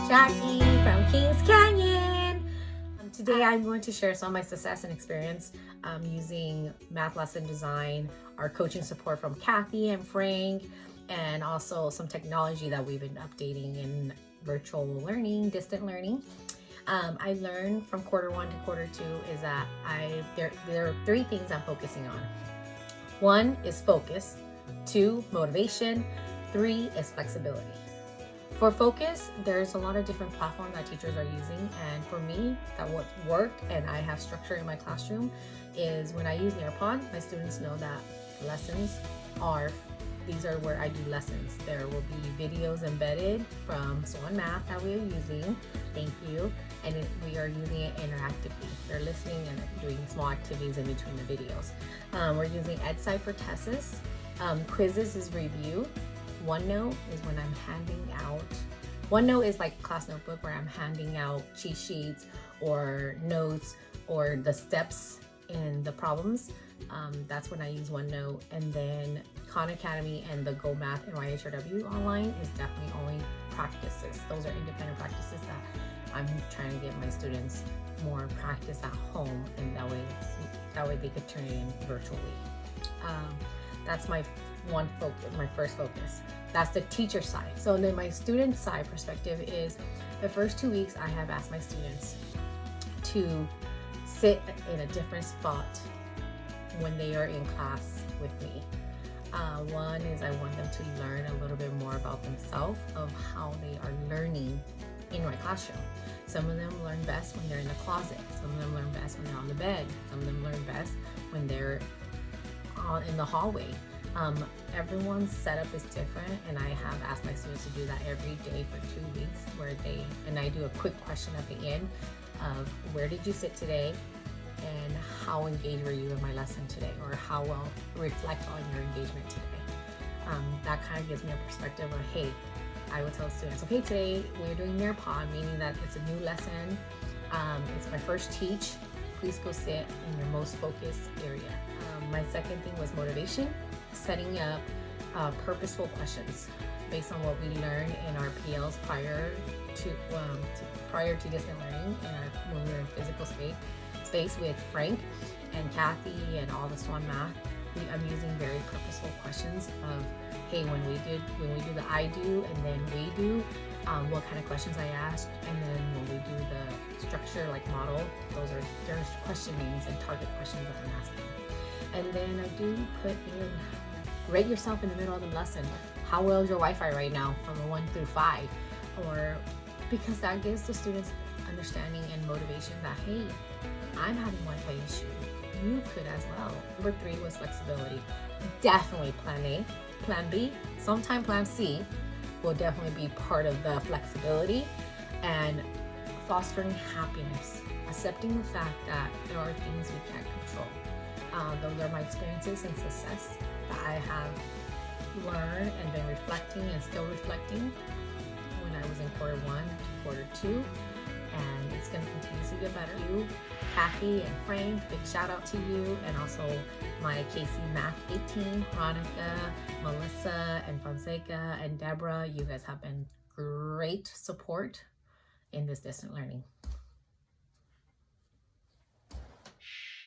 Jackie from Kings Canyon. Today I'm going to share some of my success and experience using math lesson design, our coaching support from Kathy and Frank, and also some technology that we've been updating in virtual learning, distant learning. I learned from quarter one to quarter two is that there are three things I'm focusing on. One is focus, two, motivation, three is flexibility. For focus, there's a lot of different platforms that teachers are using, and for me, that what worked and I have structure in my classroom is when I use Nearpod, my students know that these are where I do lessons. There will be videos embedded from Swan Math that we are using, thank you, and we are using it interactively. They're listening and doing small activities in between the videos. We're using EdSci for tests. Quizzes is review. OneNote is when I'm handing out. OneNote is like class notebook where I'm handing out cheat sheets or notes or the steps in the problems. That's when I use OneNote. And then Khan Academy and the Go Math and YHRW online is definitely only practices. Those are independent practices that I'm trying to get my students more practice at home, and that way they could turn it in virtually. That's my first focus. That's the teacher side. So then my student side perspective is the first 2 weeks I have asked my students to sit in a different spot when they are in class with me. One is I want them to learn a little bit more about themselves, of how they are learning in my classroom. Some of them learn best when they're in the closet. Some of them learn best when they're on the bed. Some of them learn best when they're in the hallway. Everyone's setup is different, and I have asked my students to do that every day for 2 weeks, and I do a quick question at the end of where did you sit today, and how engaged were you in my lesson today, or how well reflect on your engagement today. That kind of gives me a perspective of, hey, I would tell students, okay, today we're doing Nearpod, meaning that it's a new lesson. It's my first teach. Please go sit in your most focused area. My second thing was motivation, setting up purposeful questions based on what we learned in our PLs prior to distant learning when we were in physical space with Frank and Kathy and all the Swan Math. I'm using very purposeful questions of, hey, when we do the I do and then we do, what kind of questions I asked, and then when we do the structure like model, there's questionings and target questions that I'm asking. And then I do put in, rate yourself in the middle of the lesson. How well is your Wi-Fi right now from a 1 through 5? Or because that gives the students understanding and motivation that, hey, I'm having Wi-Fi issue. You could as well. Number 3 was flexibility. Definitely plan A. Plan B, sometime plan C will definitely be part of the flexibility, and fostering happiness, accepting the fact that there are things we can't control. Those are my experiences and success that I have learned and been reflecting and still reflecting when I was in quarter 1 to quarter 2, and it's going to continuously get better. You, Kathy and Frank, big shout out to you, and also my KC Math 18, Veronica, Melissa, and Fonseca, and Deborah. You guys have been great support in this distant learning.